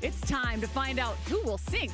It's time to find out who will sink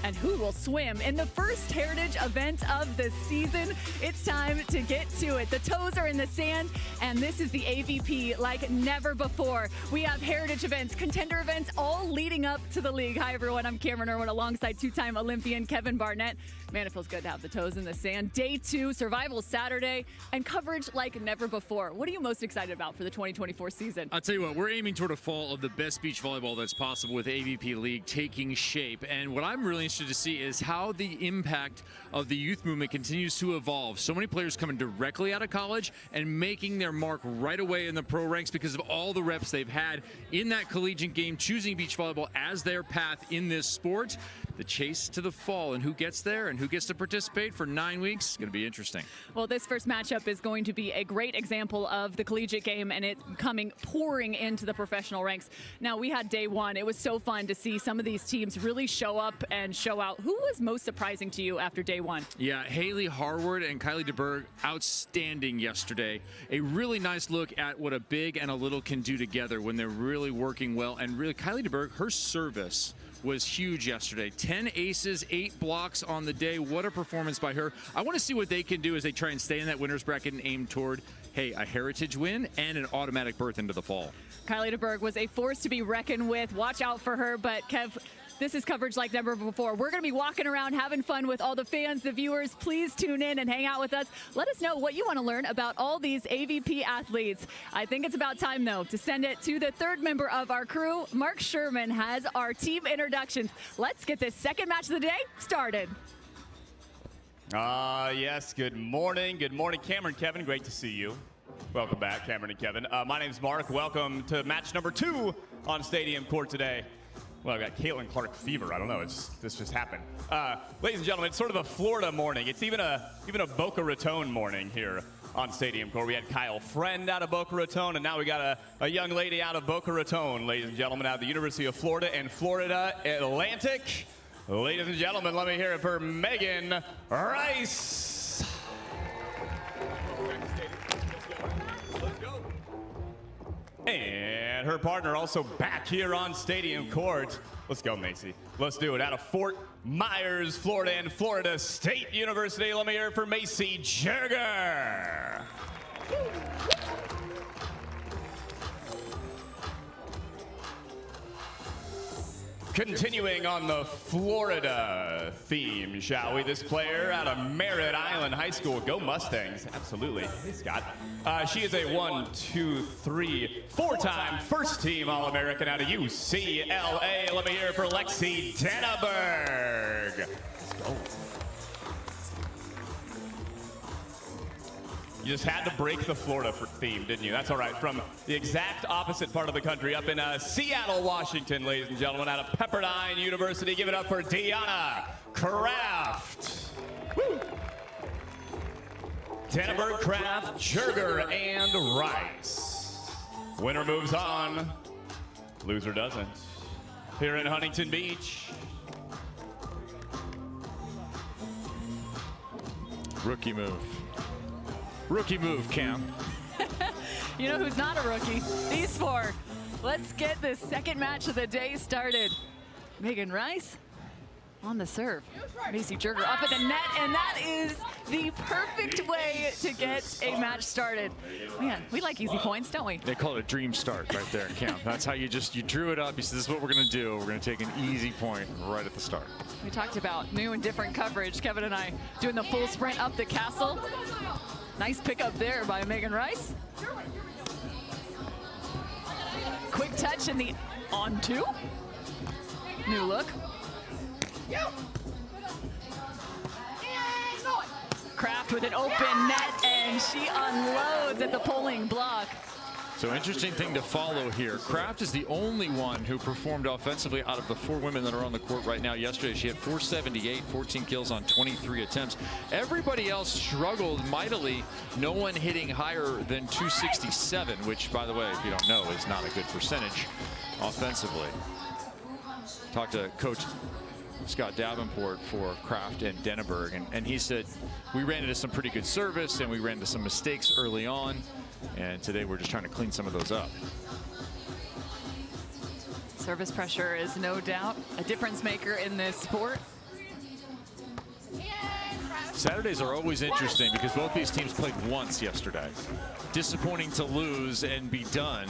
and who will swim in the first Heritage event of the season. It's time to get to it. The toes are in the sand, and this is the AVP like never before. We have Heritage events, contender events, all leading up to the league. Hi, everyone. I'm Cameron Irwin alongside two-time Olympian Kevin Barnett. Man, it feels good to have the toes in the sand. Day 2, Survival Saturday, and coverage like never before. What are you most excited about for the 2024 season? I'll tell you what, we're aiming toward a fall of the best beach volleyball that's possible with AVP League taking shape. And what I'm really interested to see is how the impact of the youth movement continues to evolve. So many players coming directly out of college and making their mark right away in the pro ranks because of all the reps they've had in that collegiate game, choosing beach volleyball as their path in this sport. The chase to the fall and who gets there and who gets to participate for 9 weeks is going to be interesting. Well, this first matchup is going to be a great example of the collegiate game and it pouring into the professional ranks. Now, we had day 1. It was so fun to see some of these teams really show up and show out. Who was most surprising to you after day 1? Yeah, Haley Harward and Kylie Denaburg, outstanding yesterday. A really nice look at what a big and a little can do together when they're really working well. And really, Kylie Denaburg, her service was huge yesterday. 10 aces, 8 blocks on the day. What a performance by her. I want to see what they can do as they try and stay in that winner's bracket and aim toward, hey, a Heritage win and an automatic berth into the fall. Kylie Denaburg was a force to be reckoned with. Watch out for her, but Kev, this is coverage like never before. We're going to be walking around having fun with all the fans, the viewers. Please tune in and hang out with us. Let us know what you want to learn about all these AVP athletes. I think it's about time, though, to send it to the third member of our crew. Mark Sherman has our team introductions. Let's get this second match of the day started. Yes, good morning. Good morning, Cameron, Kevin. Great to see you. Welcome back, Cameron and Kevin. My name's Mark. Welcome to match number 2 on Stadium Court today. Well, I've got Caitlin Clark fever. I don't know. This just happened. Ladies and gentlemen, it's sort of a Florida morning. It's even a Boca Raton morning here on Stadium Court. We had Kyle Friend out of Boca Raton, and now we got a young lady out of Boca Raton, ladies and gentlemen, out of the University of Florida and Florida Atlantic. Ladies and gentlemen, let me hear it for Megan Rice. And her partner also back here on Stadium Court. Let's go, Macy. Let's do it. Out of Fort Myers, Florida, and Florida State University, let me hear it for Macy Jerger. Continuing on the Florida theme, shall we? This player out of Merritt Island High School. Go Mustangs. Absolutely. Hey, Scott. She is a 4-time first team All-American out of UCLA. Let me hear it for Lexi Denaburg. Let's go. You just had to break the Florida theme, didn't you? That's all right. From the exact opposite part of the country, up in Seattle, Washington, ladies and gentlemen, out of Pepperdine University. Give it up for Deanna Kraft. Woo! Denaburg, Kraft, Jerger, and Rice. Winner moves on. Loser doesn't. Here in Huntington Beach. Rookie move. Rookie move, Cam. You know who's not a rookie? These 4. Let's get this second match of the day started. Megan Rice on the serve. Macy Jerger up at the net, and that is the perfect way to get a match started. Man, we like easy points, don't we? They call it a dream start right there, Cam. That's how you drew it up. You said, this is what we're going to do. We're going to take an easy point right at the start. We talked about new and different coverage. Kevin and I doing the full sprint up the castle. Nice pickup there by Megan Rice. Quick touch in the on 2. New look. Kraft with an open net, and she unloads at the pulling block. So interesting thing to follow here. Kraft is the only one who performed offensively out of the 4 women that are on the court right now. Yesterday, she had 478, 14 kills on 23 attempts. Everybody else struggled mightily. No one hitting higher than 267, which, by the way, if you don't know, is not a good percentage offensively. Talked to Coach Scott Davenport for Kraft and Denaburg, and he said, we ran into some pretty good service, and we ran into some mistakes early on. And today we're just trying to clean some of those up. Service pressure is no doubt a difference maker in this sport. Saturdays are always interesting because both these teams played once yesterday. Disappointing to lose and be done,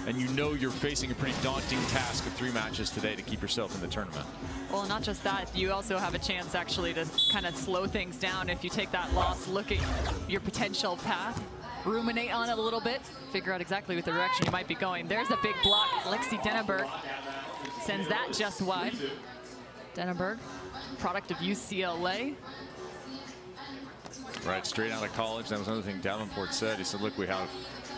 and you know you're facing a pretty daunting task of 3 matches today to keep yourself in the tournament. Well, not just that, you also have a chance actually to kind of slow things down if you take that loss, look at your potential path, ruminate on it a little bit, figure out exactly what the direction you might be going. There's a big block. Lexi Denaburg sends that just wide. Denaburg, product of UCLA. Right, straight out of college. That was another thing Davenport said. He said, look, we have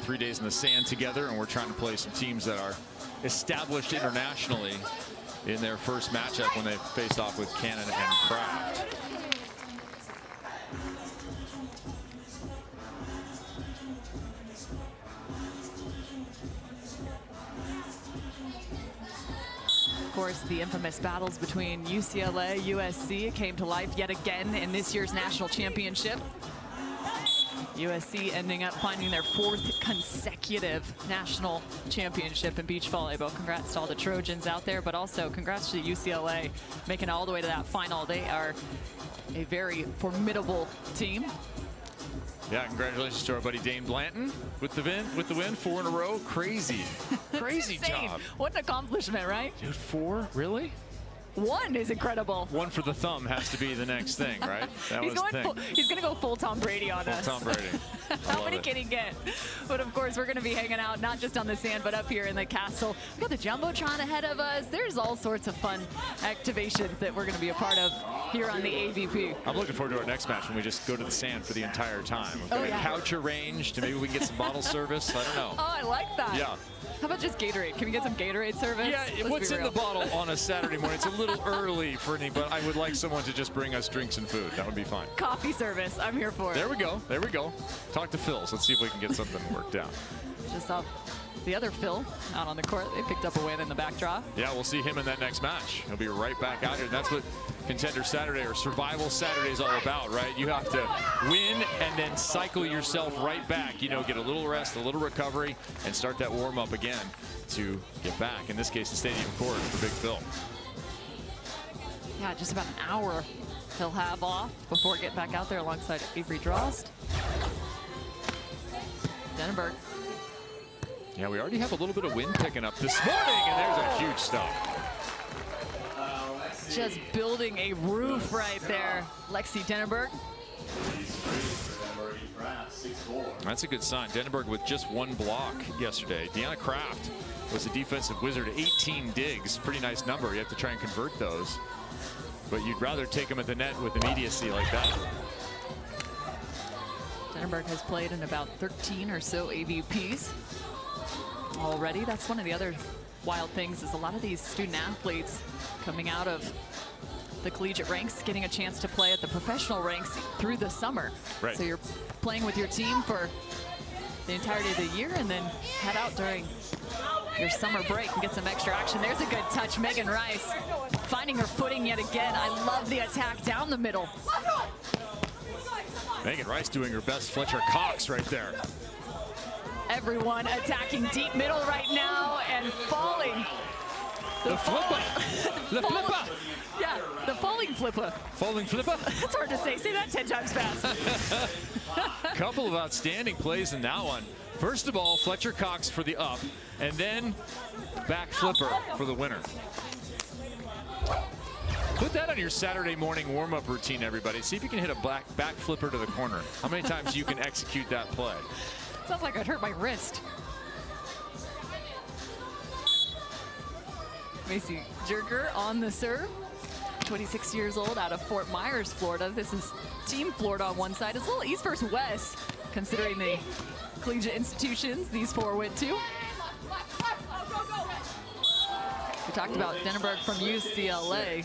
3 days in the sand together, and we're trying to play some teams that are established internationally in their first matchup when they faced off with Cannon and Kraft. Of course, the infamous battles between UCLA, USC came to life yet again in this year's national championship. USC ending up finding their 4th consecutive national championship in beach volleyball. Congrats to all the Trojans out there, but also congrats to UCLA making it all the way to that final. They are a very formidable team. Yeah, congratulations to our buddy Dane Blanton with the win, 4 in a row. Crazy, crazy job. What an accomplishment, right? Dude, 4? Really? 1 is incredible. 1 for the thumb has to be the next thing, right? That he's was the thing. He's going to go full Tom Brady on us. Full Tom Brady. How many can he get? But of course, we're going to be hanging out not just on the sand, but up here in the castle. We've got the Jumbotron ahead of us. There's all sorts of fun activations that we're going to be a part of here on the AVP. I'm looking forward to our next match when we just go to the sand for the entire time. We've got a couch arranged. Maybe we can get some bottle service. I don't know. Oh, I like that. Yeah. How about just Gatorade? Can we get some Gatorade service? Yeah, what's in the bottle on a Saturday morning? It's a little early for any, but I would like someone to just bring us drinks and food. That would be fine. Coffee service. I'm here for it. There we go. There we go. Talk to Phil's. Let's see if we can get something worked out. Just saw the other Phil out on the court. They picked up a win in the backdrop. Yeah, we'll see him in that next match. He'll be right back out here. And that's what Contender Saturday or Survival Saturday is all about, right? You have to win and then cycle yourself right back. You know, get a little rest, a little recovery, and start that warm-up again to get back. In this case, the stadium court for Big Phil. Yeah, just about an hour he'll have off before getting back out there alongside Avery Drost. Denaburg. Yeah, we already have a little bit of wind picking up this morning, and there's a huge stop. Just building a roof right there, Lexi Denaburg. That's a good sign. Denaburg with just 1 block yesterday. Deanna Kraft was a defensive wizard, 18 digs. Pretty nice number. You have to try and convert those. But you'd rather take them at the net with immediacy like that. Denaburg has played in about 13 or so AVPs already. That's one of the other wild things is a lot of these student athletes coming out of the collegiate ranks getting a chance to play at the professional ranks through the summer. Right. So you're playing with your team for the entirety of the year and then head out during your summer break and get some extra action. There's a good touch. Megan Rice finding her footing yet again. I love the attack down the middle. Megan Rice doing her best Fletcher Cox right there. Everyone attacking deep middle right now and falling. The flipper. The flipper. Yeah, the falling flipper. Falling flipper. That's hard to say. Say that 10 times fast. Couple of outstanding plays in that one. First of all, Fletcher Cox for the up, and then back flipper for the winner. Put that on your Saturday morning warm-up routine, everybody. See if you can hit a back flipper to the corner. How many times you can execute that play? Sounds like I'd hurt my wrist. Macy Jerger on the serve. 26 years old out of Fort Myers, Florida. This is Team Florida on one side. It's a little east versus west, considering the collegiate institutions these 4 went to. We talked about Denaburg from UCLA.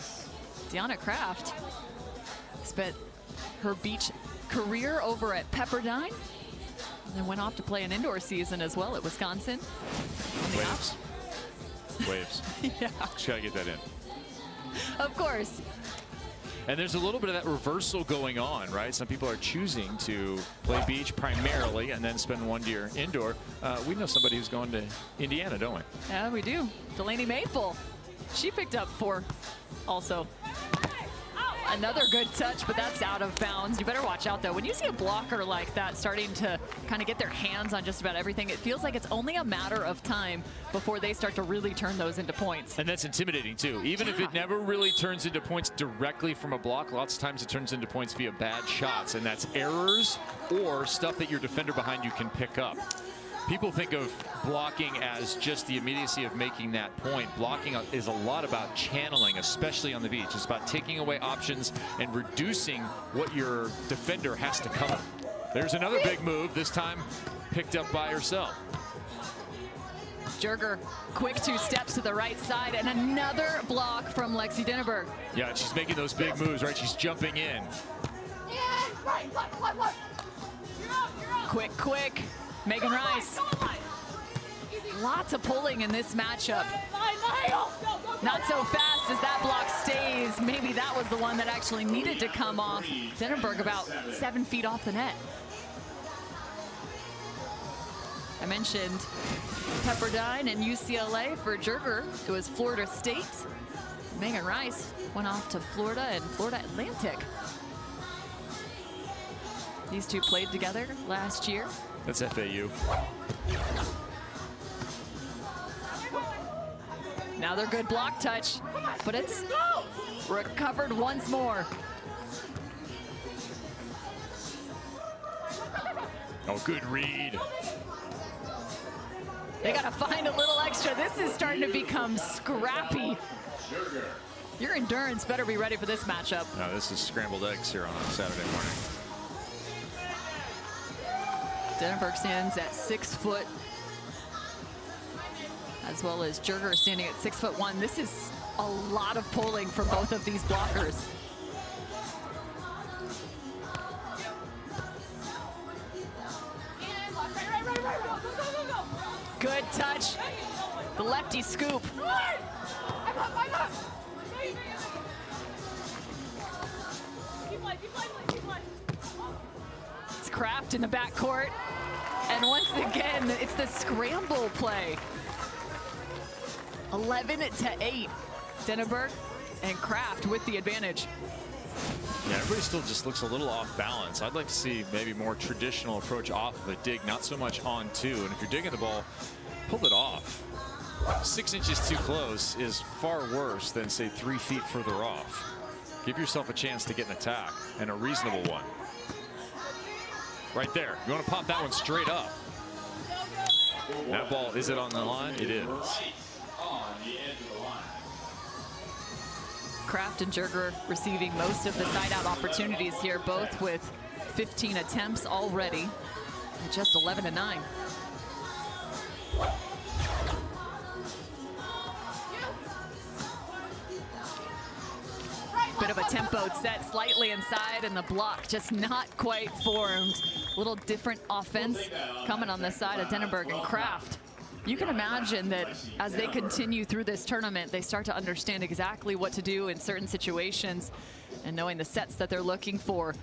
Deanna Kraft spent her beach career over at Pepperdine and then went off to play an indoor season as well at Wisconsin. Waves. Waves. Yeah. Just gotta get that in. Of course. And there's a little bit of that reversal going on, right? Some people are choosing to play beach primarily and then spend 1 year indoor. We know somebody who's going to Indiana, don't we? Yeah, we do. Delaney Maple. She picked up 4 also. Another good touch, but that's out of bounds. You better watch out, though. When you see a blocker like that starting to kind of get their hands on just about everything, it feels like it's only a matter of time before they start to really turn those into points. And that's intimidating, too. Even if it never really turns into points directly from a block, lots of times it turns into points via bad shots, and that's errors or stuff that your defender behind you can pick up. People think of blocking as just the immediacy of making that point. Blocking is a lot about channeling, especially on the beach. It's about taking away options and reducing what your defender has to cover. There's another big move, this time picked up by herself. Jerger, quick 2 steps to the right side, and another block from Lexi Denaburg. Yeah, she's making those big moves, right? She's jumping in. Quick. Megan Rice. Lots of pulling in this matchup. Not so fast as that block stays. Maybe that was the one that actually needed to come off. Denaburg about 7 feet off the net. I mentioned Pepperdine and UCLA for Jerger. It was Florida State. Megan Rice went off to Florida and Florida Atlantic. These two played together last year. That's FAU. Another good block touch, but it's recovered once more. Oh, good read. They gotta find a little extra. This is starting to become scrappy. Your endurance better be ready for this matchup. No, this is scrambled eggs here on a Saturday morning. Denaburg stands at 6 foot, as well as Jerger standing at 6'1". This is a lot of pulling from both of these blockers. Good touch. The lefty scoop. It's Kraft in the backcourt. And once again, it's the scramble play. 11-8. Denaburg and Kraft with the advantage. Yeah, everybody still just looks a little off balance. I'd like to see maybe more traditional approach off of a dig, not so much on 2. And if you're digging the ball, pull it off. 6 inches too close is far worse than, say, 3 feet further off. Give yourself a chance to get an attack, and a reasonable one. Right there. You want to pop that one straight up. That ball, is it on the line? It is. Kraft and Jerger receiving most of the side-out opportunities here, both with 15 attempts already, and just 11-9. Bit of a tempoed set, slightly inside, and the block just not quite formed. Little different offense coming on the side of Denaburg and Kraft. You can imagine that as they continue through this tournament, they start to understand exactly what to do in certain situations and knowing the sets that they're looking for.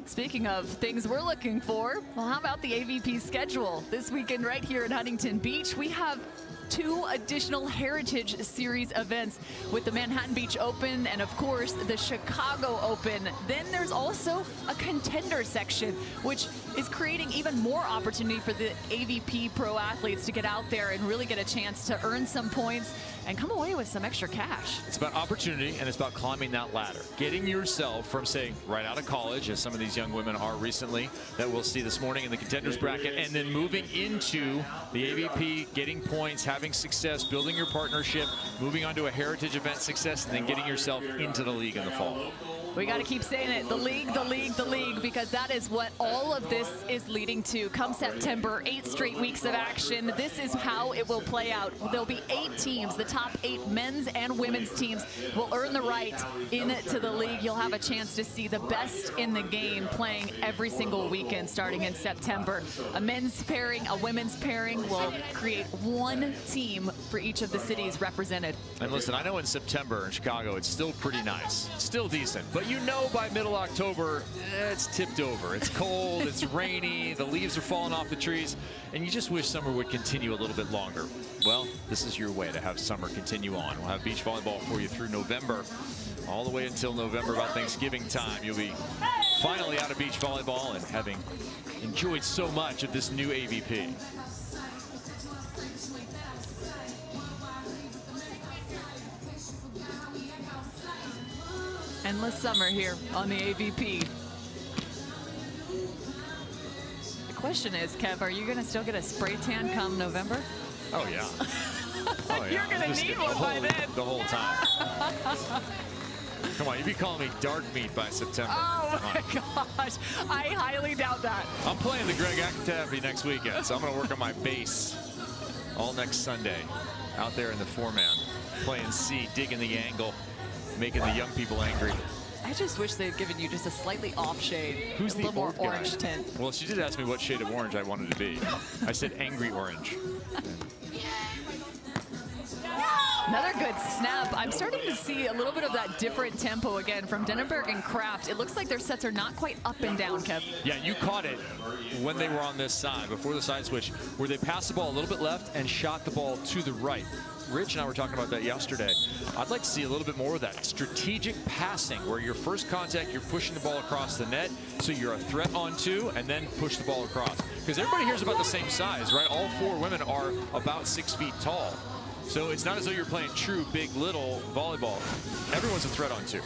Speaking of things we're looking for, well, how about the AVP schedule? This weekend right here in Huntington Beach, we have 2 additional Heritage Series events with the Manhattan Beach Open and, of course, the Chicago Open. Then there's also a contender section, which is creating even more opportunity for the AVP pro athletes to get out there and really get a chance to earn some points and come away with some extra cash. It's about opportunity, and it's about climbing that ladder. Getting yourself from, say, right out of college, as some of these young women are recently, that we'll see this morning in the contenders bracket, and then moving into the AVP, getting points, having success, building your partnership, moving on to a Heritage event success, and then getting yourself into the league in the fall. We got to keep saying it, the league, the league, the league, because that is what all of this is leading to. Come September, 8 straight weeks of action. This is how it will play out. There'll be 8 teams. The top 8 men's and women's teams will earn the right into the league. You'll have a chance to see the best in the game playing every single weekend starting in September. A men's pairing, a women's pairing will create one team for each of the cities represented. And listen, I know in September in Chicago, it's still pretty nice, still decent. But you know by middle October, it's tipped over. It's cold, it's rainy, the leaves are falling off the trees, and you just wish summer would continue a little bit longer. Well, this is your way to have summer continue on. We'll have beach volleyball for you through November, all the way until November, about Thanksgiving time. You'll be finally out of beach volleyball and having enjoyed so much of this new AVP. Endless summer here on the AVP. The question is, Kev, are you going to still get a spray tan come November? Oh, yeah. Oh, yeah. You're going to need one by then. The whole time. Come on, you'd be calling me dark meat by September. Oh, my gosh. I highly doubt that. I'm playing the Greg Activity next weekend, so I'm going to work on my base all next Sunday out there in the 4-man, playing C, digging the angle, making the young people angry. I just wish they'd given you just a slightly off shade. Who's a the little more old guy? orange tint. Well, she did ask me what shade of orange I wanted to be. I said angry orange. Another good snap. I'm starting to see a little bit of that different tempo again from Denaburg and Kraft. It looks like their sets are not quite up and down, Kev. Yeah, you caught it when they were on this side, before the side switch, where they passed the ball a little bit left and shot the ball to the right. Rich and I were talking about that yesterday. I'd like to see a little bit more of that strategic passing, where your first contact, you're pushing the ball across the net, so you're a threat on 2, and then push the ball across. Because everybody here is about the same size, right? All 4 women are about 6 feet tall. So it's not as though you're playing true big little volleyball. Everyone's a threat on 2.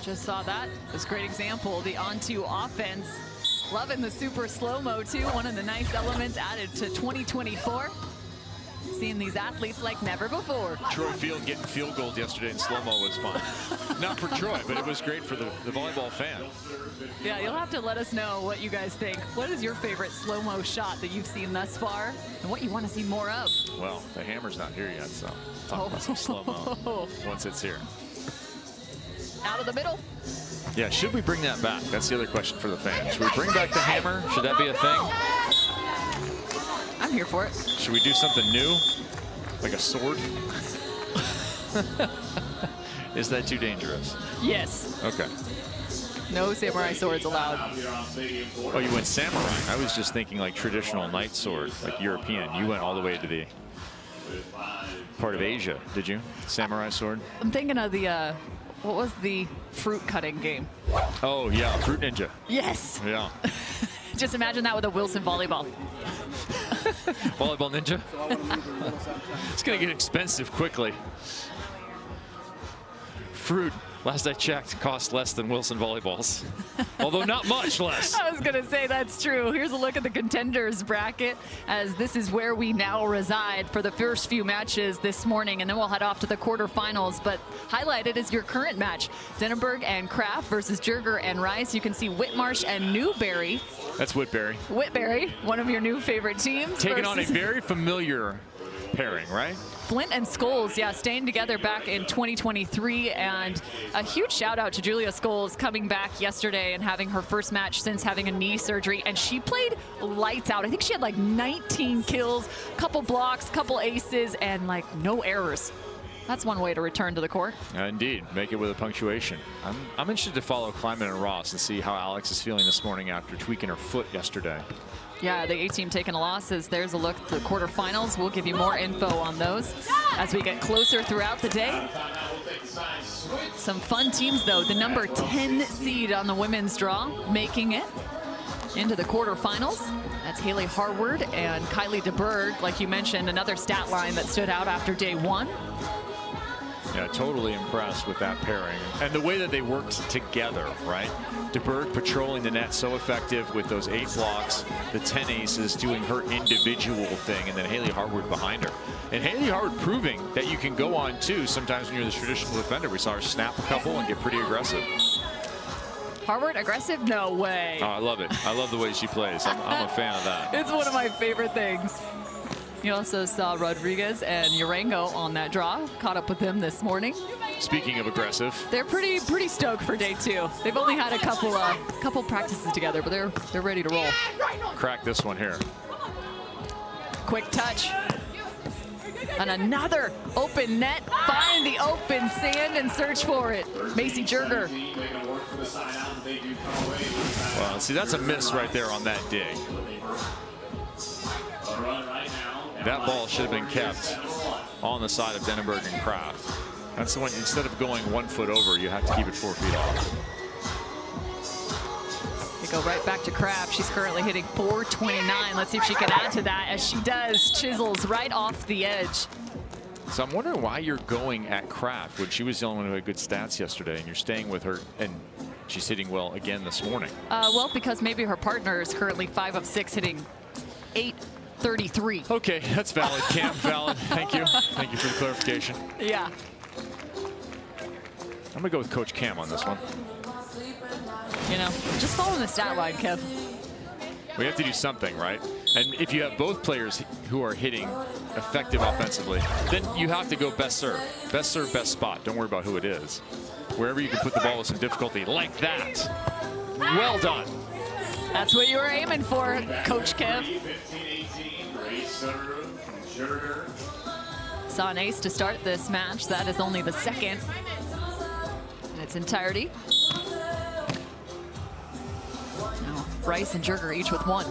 Just saw that. This great example, the on-2 offense. Loving the super slow-mo too. One of the nice elements added to 2024. Seeing these athletes like never before. Troy Field getting field goals yesterday in slow-mo was fun. Not for Troy, but it was great for the volleyball fan. Yeah, you'll have to let us know what you guys think. What is your favorite slow-mo shot that you've seen thus far, and what you want to see more of? Well, the hammer's not here yet, so talk about some slow-mo once it's here. Out of the middle. Yeah, should we bring that back? That's the other question for the fans. Should we bring back the hammer? Should that be a thing? I'm here for it. Should we do something new? Like a sword? Is that too dangerous? Yes. Okay. No samurai swords allowed. Oh, you went samurai. I was just thinking like traditional knight sword, like European. You went all the way to the part of Asia, did you? Samurai sword? I'm thinking of the, what was the fruit cutting game? Oh, yeah, Fruit Ninja. Yes. Yeah. Just imagine that with a Wilson volleyball. Volleyball Ninja? It's going to get expensive quickly. Fruit, last I checked, costs less than Wilson volleyballs. Although not much less. I was going to say that's true. Here's a look at the contenders bracket, as this is where we now reside for the first few matches this morning, and then we'll head off to the quarterfinals. But highlighted is your current match, Denaburg and Kraft versus Jerger and Rice. You can see Whitmarsh and Newberry. That's Whitberry. Whitberry, one of your new favorite teams. Taking on a very familiar pairing, right? Flint and Scholes, yeah, staying together back in 2023, and a huge shout out to Julia Scholes coming back yesterday and having her first match since having a knee surgery, and she played lights out. I think she had like 19 kills, couple blocks, couple aces, and like no errors. That's one way to return to the court. Indeed, make it with a punctuation. I'm interested to follow Kleiman and Ross and see how Alex is feeling this morning after tweaking her foot yesterday. Yeah, the A-team taking a loss. As there's a look at the quarterfinals. We'll give you more info on those as we get closer throughout the day. Some fun teams, though. The number 10 seed on the women's draw making it into the quarterfinals. That's Haley Harward and Kylie DeBerg. Like you mentioned, another stat line that stood out after day 1. Yeah, totally impressed with that pairing. And the way that they worked together, right? DeBerg patrolling the net so effective with those 8 blocks, the 10 aces doing her individual thing, and then Haley Harward behind her. And Haley Harward proving that you can go on 2 sometimes when you're the traditional defender. We saw her snap a couple and get pretty aggressive. Harward aggressive? No way. Oh, I love it. I love the way she plays. I'm a fan of that. It's one of my favorite things. You also saw Rodriguez and Urango on that draw. Caught up with them this morning. Speaking of aggressive, they're pretty stoked for day 2. They've only had a couple practices together, but they're ready to roll. Crack this one here. Quick touch. And another open net. Find the open sand and search for it. Macy Jerger. Well, see, that's a miss right there on that dig. That ball should have been kept on the side of Denaburg and Kraft. That's the one, instead of going 1 foot over, you have to keep it 4 feet off. We go right back to Kraft. She's currently hitting .429. Let's see if she can add to that. As she does, chisels right off the edge. So I'm wondering why you're going at Kraft when she was the only one who had good stats yesterday, and you're staying with her, and she's hitting well again this morning. Well, because maybe her partner is currently 5 of 6 hitting .833. Okay, that's valid, Cam. Valid. Thank you. Thank you for the clarification. Yeah. I'm going to go with Coach Cam on this one. You know, just follow the stat line, Kev. We have to do something, right? And if you have both players who are hitting effective offensively, then you have to go best serve. Best serve, best spot. Don't worry about who it is. Wherever you can put the ball with some difficulty, like that. Well done. That's what you were aiming for, Coach Kev. Saw an ace to start this match. That is only the second in its entirety. Now, Rice and Jerger each with 1.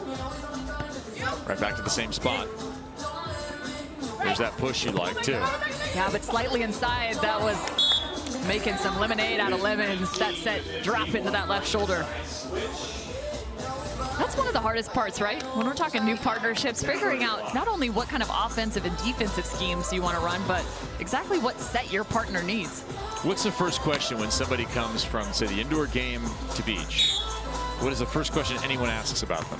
Right back to the same spot. There's that push you like, too. Yeah, but slightly inside. That was making some lemonade out of lemons. That set drop into that left shoulder. That's one of the hardest parts, right? When we're talking new partnerships, figuring out not only what kind of offensive and defensive schemes you want to run, but exactly what set your partner needs. What's the first question when somebody comes from, say, the indoor game to beach? What is the first question anyone asks about them?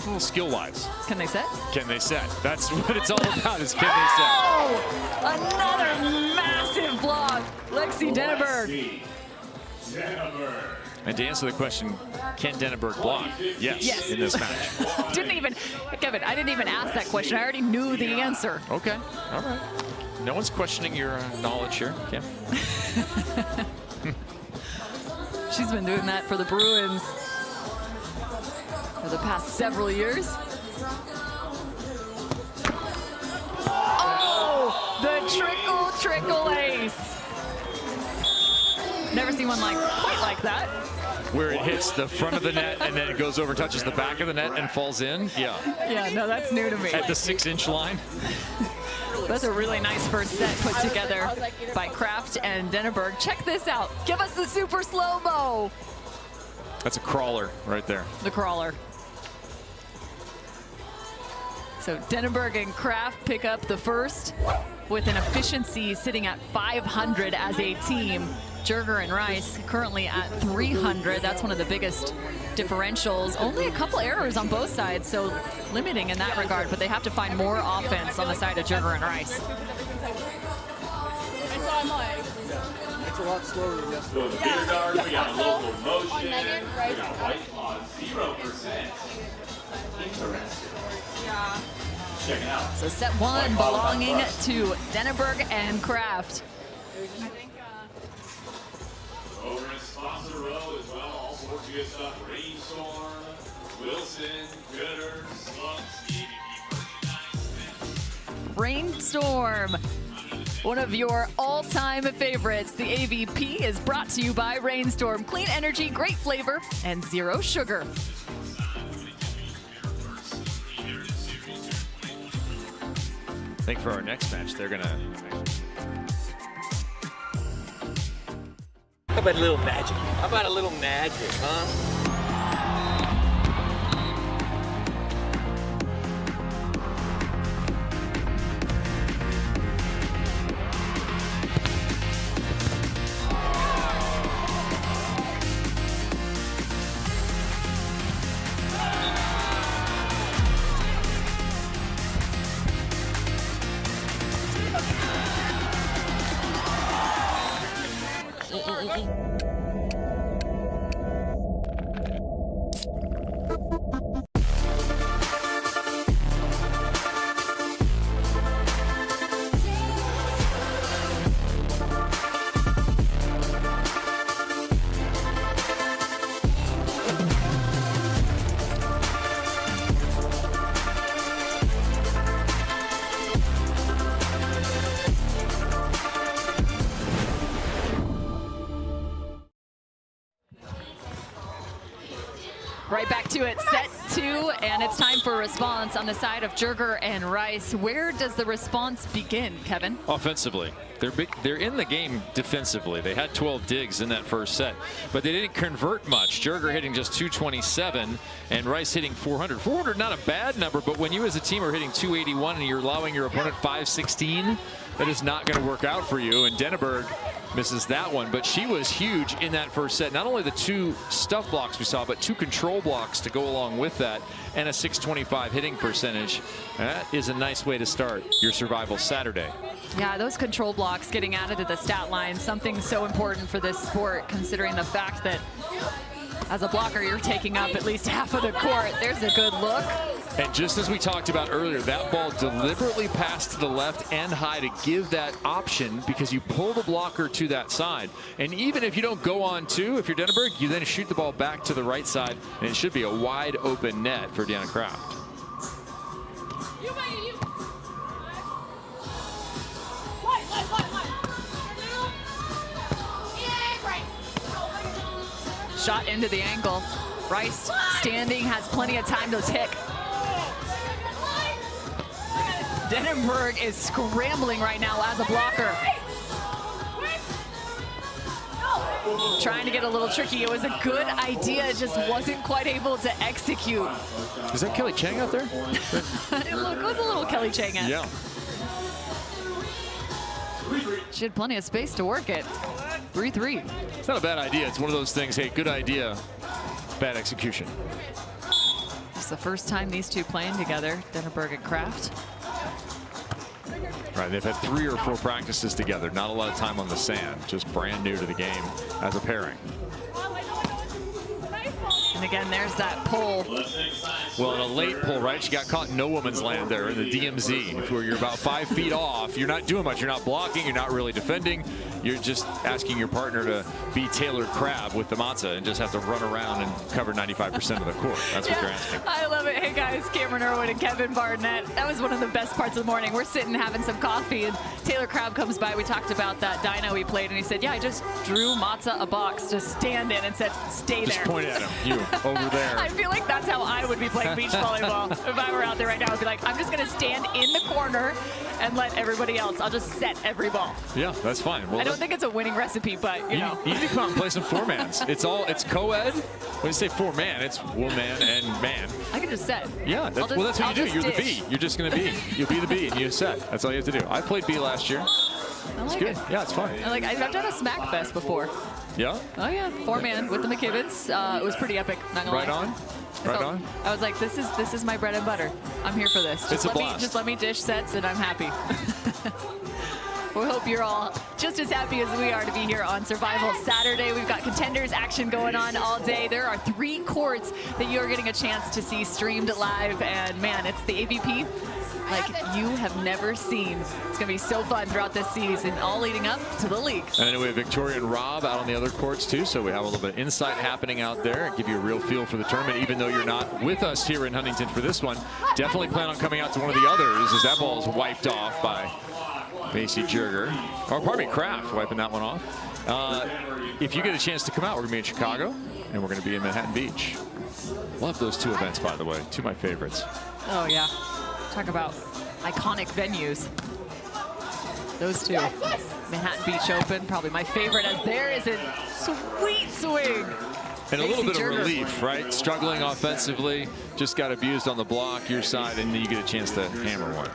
Well, skill-wise. Can they set? Can they set? That's what it's all about, is can they set. Oh! Another massive block. Lexi Denaburg. And to answer the question, can Denaburg block? Yes, in this match. Kevin, I didn't even ask that question. I already knew the answer. Okay, all right. No one's questioning your knowledge here, Kim. She's been doing that for the Bruins for the past several years. Oh, the trickle ace. Never seen one quite like that. Where it hits the front of the net and then it goes over, touches the back of the net and falls in. Yeah. Yeah, no, that's new to me. At the 6-inch line. That's a really nice first set put together by Kraft and Denaburg. Check this out. Give us the super slow-mo. That's a crawler right there. The crawler. So Denaburg and Kraft pick up the first with an efficiency sitting at 500 as a team. Jerger and Rice currently at 300. That's one of the biggest differentials. Only a couple errors on both sides, so limiting in that regard, but they have to find more offense on the side of Jerger and Rice. It's a lot slower than yesterday. So the Denaburg, we got a local motion, we got white on 0%. Interesting. Yeah. Check it out. So set 1 belonging to Denaburg and Kraft. Over in Sponsor Row as well, all sorts of good stuff. Rainstorm, Wilson, Gooder, Slumps, AVP, Rainstorm, one of your all-time favorites. The AVP is brought to you by Rainstorm. Clean energy, great flavor, and 0 sugar. I think for our next match, they're gonna. How about a little magic? How about a little magic, huh? Right back to it, set 2, and it's time for a response on the side of Jerger and Rice. Where does the response begin, Kevin? Offensively. They're in the game defensively. They had 12 digs in that first set, but they didn't convert much. Jerger hitting just 227 and Rice hitting 400. 400, not a bad number, but when you as a team are hitting 281 and you're allowing your opponent 516, that is not going to work out for you. And Denaburg misses that one, but she was huge in that first set. Not only the 2 stuff blocks we saw, but 2 control blocks to go along with that, and a 625 hitting percentage. That is a nice way to start your survival Saturday. Yeah, those control blocks getting added to the stat line, something so important for this sport, considering the fact that as a blocker, you're taking up at least half of the court. There's a good look. And just as we talked about earlier, that ball deliberately passed to the left and high to give that option, because you pull the blocker to that side. And even if you don't go on 2, if you're Denaburg, you then shoot the ball back to the right side, and it should be a wide open net for Deanna Kraft. Shot into the angle. Rice standing, has plenty of time to tick. Denaburg is scrambling right now as a blocker. Trying to get a little tricky. It was a good idea, just wasn't quite able to execute. Is that Kelly Chang out there? It was a little Kelly Chang. Yeah. She had plenty of space to work it. 3-3. It's not a bad idea. It's one of those things, hey, good idea, bad execution. It's the first time these two playing together, Denaburg and Kraft. Right, they've had 3 or 4 practices together. Not a lot of time on the sand. Just brand new to the game as a pairing. And again, there's that pull. Well, in a late pull, right? She got caught in no woman's land there in the DMZ, where you're about 5 feet off. You're not doing much. You're not blocking. You're not really defending. You're just asking your partner to be Taylor Crabb with the matzah and just have to run around and cover 95% of the court. That's what you're asking. I love it. Hey, guys, Cameron Irwin and Kevin Barnett. That was one of the best parts of the morning. We're sitting having some coffee, and Taylor Crabb comes by. We talked about that dyno we played, and he said, yeah, I just drew matzah a box to stand in and said, stay there. Just point at him. You, over there. I feel like that's how I would be playing beach volleyball. If I were out there right now, I'd be like, I'm just going to stand in the corner and let everybody else. I'll just set every ball. Yeah, that's fine. Well, I don't think it's a winning recipe, but you know. You need to come out and play some 4-mans. It's co-ed. When you say 4-man, it's woman and man. I can just set. Yeah, that's what you do. You're the B. You're just going to be. You'll be the B and you set. That's all you have to do. I played B last year. I like it. Yeah, it's fun. I've done a Smack Fest before. Yeah? Oh, yeah. 4-man with the McKibbins. It was pretty epic. Not gonna Right lie. on? Right on? I was like, this is my bread and butter. I'm here for this. It's a blast. Just let me dish sets and I'm happy. We hope you're all just as happy as we are to be here on Survival Saturday. We've got contenders action going on all day. There are 3 courts that you're getting a chance to see streamed live. And man, it's the AVP like you have never seen. It's going to be so fun throughout this season, all leading up to the league. And then we have Victoria and Rob out on the other courts too, so we have a little bit of insight happening out there and give you a real feel for the tournament. Even though you're not with us here in Huntington for this one, definitely plan on coming out to one of the others, as that ball is wiped off by Macy Jerger. Or pardon me, Kraft wiping that one off. If you get a chance to come out, we're going to be in Chicago and we're going to be in Manhattan Beach. Love those 2 events, by the way. 2 of my favorites. Oh, yeah. Talk about iconic venues. Those 2. Manhattan Beach Open, probably my favorite, as there is a sweet swing. And a little bit Jerger. of relief, right? Struggling offensively, just got abused on the block, your side, and then you get a chance to hammer one.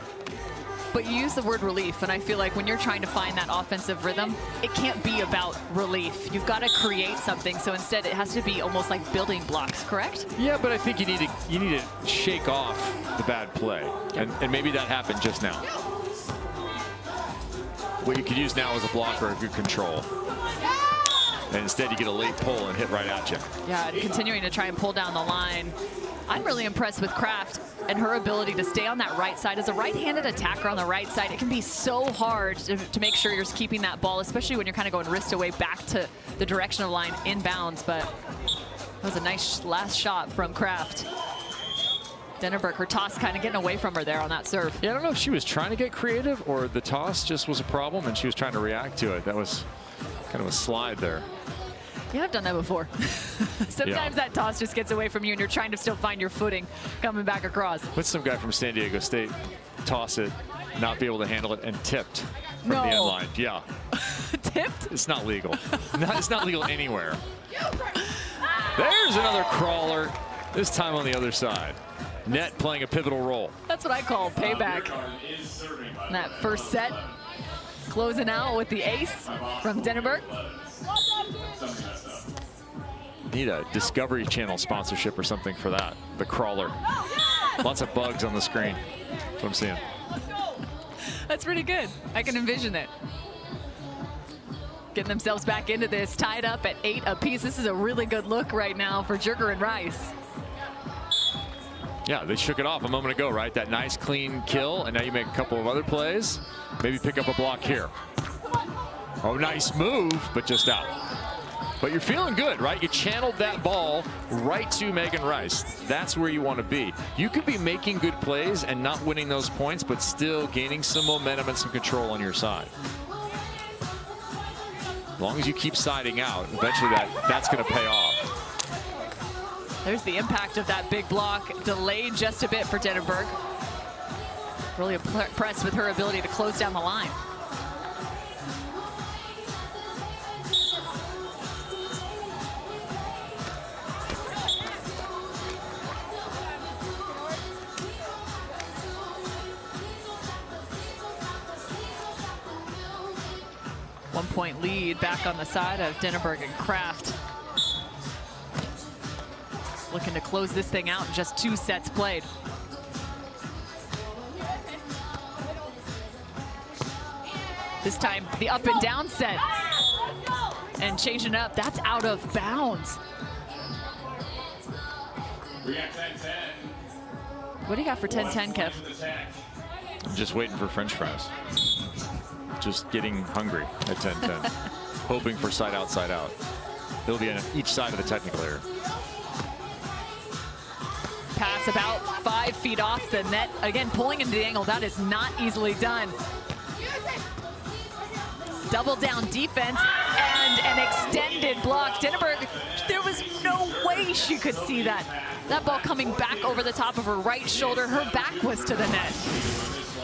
But you use the word relief, and I feel like when you're trying to find that offensive rhythm, it can't be about relief. You've got to create something, so instead it has to be almost like building blocks, correct? Yeah, but I think you need to shake off the bad play, and maybe that happened just now. What you could use now is a blocker, a good control. And instead you get a late pull and hit right at you. Yeah, and continuing to try and pull down the line. I'm really impressed with Kraft and her ability to stay on that right side. As a right-handed attacker on the right side, it can be so hard to make sure you're keeping that ball, especially when you're kind of going wrist away back to the direction of line inbounds. But that was a nice last shot from Kraft. Denaburg, her toss kind of getting away from her there on that serve. Yeah, I don't know if she was trying to get creative or the toss just was a problem and she was trying to react to it. That was kind of a slide there. Yeah, I've done that before. Sometimes that toss just gets away from you and you're trying to still find your footing coming back across. But some guy from San Diego State toss it, not be able to handle it, and tipped from the end line. Yeah. Tipped? It's not legal. It's not legal anywhere. There's another crawler, this time on the other side. Net playing a pivotal role. That's what I call payback. And that first set, closing out with the ace from Denaburg. Need a Discovery Channel sponsorship or something for that. The crawler. Lots of bugs on the screen. That's what I'm seeing. That's pretty good. I can envision it. Getting themselves back into this, tied up at 8 apiece. This is a really good look right now for Jerger and Rice. Yeah, they shook it off a moment ago, right? That nice clean kill, and now you make a couple of other plays. Maybe pick up a block here. Oh, nice move, but just out. But you're feeling good, right? You channeled that ball right to Megan Rice. That's where you want to be. You could be making good plays and not winning those points, but still gaining some momentum and some control on your side. As long as you keep siding out, eventually that's going to pay off. There's the impact of that big block, delayed just a bit for Denaburg. Really impressed with her ability to close down the line. One-point lead back on the side of Denaburg and Kraft. Looking to close this thing out in just 2 sets played. This time, the up and down set. And changing it up, that's out of bounds. We got 10-10. What do you got for 10-10, Kev? I'm just waiting for French fries. Just getting hungry at 10-10. Hoping for side out, side out. It'll be on each side of the technical area. Pass about 5 feet off the net. Again, pulling into the angle. That is not easily done. Double down defense and an extended block. Denaburg, there was no way she could see that. That ball coming back over the top of her right shoulder. Her back was to the net.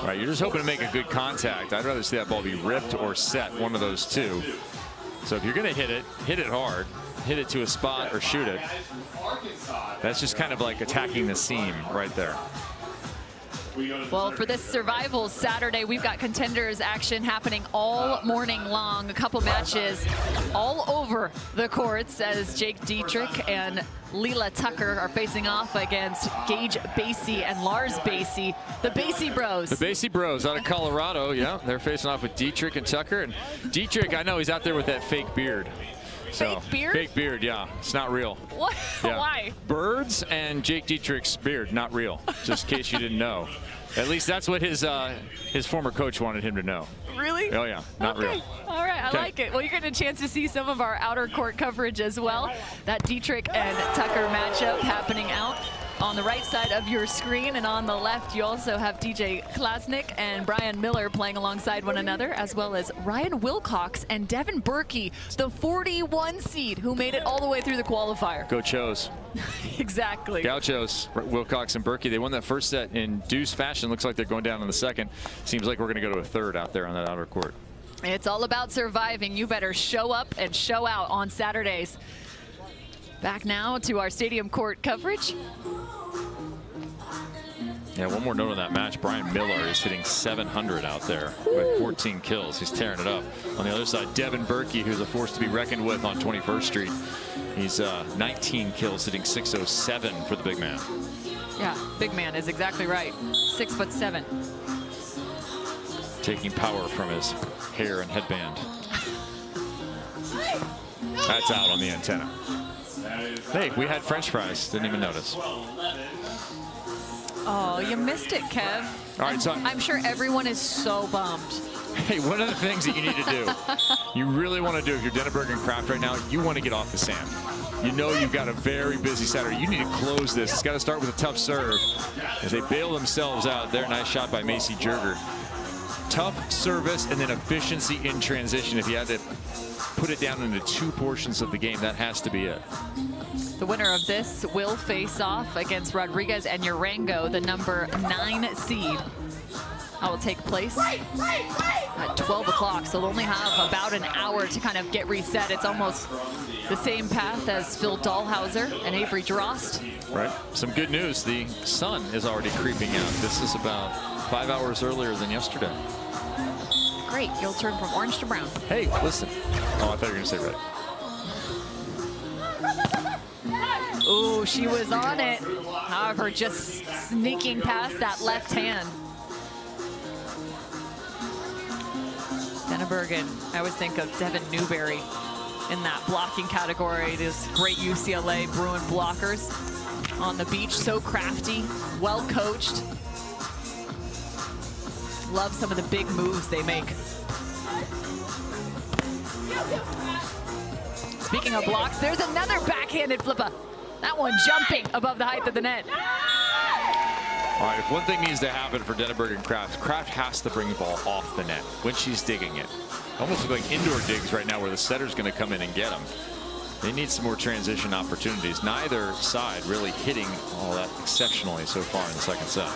Right, you're just hoping to make a good contact. I'd rather see that ball be ripped or set, one of those two. So if you're going to hit it hard. Hit it to a spot or shoot it. That's just kind of like attacking the seam right there. Well, for this Survival Saturday, we've got contenders action happening all morning long. A couple matches all over the courts as Jake Dietrich and Leela Tucker are facing off against Gage Basie and Lars Basie, the Basie Bros. The Basie Bros out of Colorado, yeah. They're facing off with Dietrich and Tucker. And Dietrich, I know he's out there with that fake beard. So, fake beard? Fake beard, yeah. It's not real. What? Yeah. Why? Birds and Jake Dietrich's beard, not real. Just in case you didn't know. At least that's what his former coach wanted him to know. Really? Oh, yeah. Not real. All right, I like it. Well, you're getting a chance to see some of our outer court coverage as well. That Dietrich and Tucker matchup happening out on the right side of your screen, and on the left you also have DJ Klasnick and Brian Miller playing alongside one another, as well as Ryan Wilcox and Devin Berkey, the 41 seed who made it all the way through the qualifier. Go Chos. Exactly. Gauchos, Wilcox and Berkey, they won that first set in deuce fashion. Looks like they're going down in the second. Seems like we're going to go to a third out there on that outer court. It's all about surviving. You better show up and show out on Saturdays. Back now to our stadium court coverage. Yeah, one more note on that match. Brian Miller is hitting 700 out there with 14 kills. He's tearing it up. On the other side, Devin Berkey, who's a force to be reckoned with on 21st Street. He's 19 kills, hitting 607 for the big man. Yeah, big man is exactly right. 6'7". Taking power from his hair and headband. That's out on the antenna. Hey, we had French fries. Didn't even notice. Oh, you missed it, Kev. All right, so I'm sure everyone is so bummed. Hey, one of the things that you need to do, you really want to do if you're Denaburg and Kraft right now, you want to get off the sand. You know you've got a very busy Saturday. You need to close this. It's got to start with a tough serve as they bail themselves out there. Nice shot by Macy Jerger. tough service and then efficiency in transition. If you had to put it down into 2 portions of the game, that has to be it. The winner of this will face off against Rodriguez and Urango, the number 9 seed. That will take place at 12 o'clock, so they'll only have about an hour to kind of get reset. It's almost the same path as Phil Dahlhauser and Avery Drost. Right. Some good news. The sun is already creeping out. This is about 5 hours earlier than yesterday. Great. You'll turn from orange to brown. Hey, listen. Oh, I thought you were going to say red. Ooh, she was on it. However, just sneaking past that left hand. Denaburg, and I always think of Devin Newberry in that blocking category. These great UCLA Bruin blockers on the beach, so crafty, well coached. Love some of the big moves they make. Speaking of blocks, there's another backhanded flipper. That one jumping above the height of the net. All right, if one thing needs to happen for Denaburg and Kraft, Kraft has to bring the ball off the net when she's digging it. Almost look like indoor digs right now where the setter's going to come in and get them. They need some more transition opportunities. Neither side really hitting all that exceptionally so far in the second set.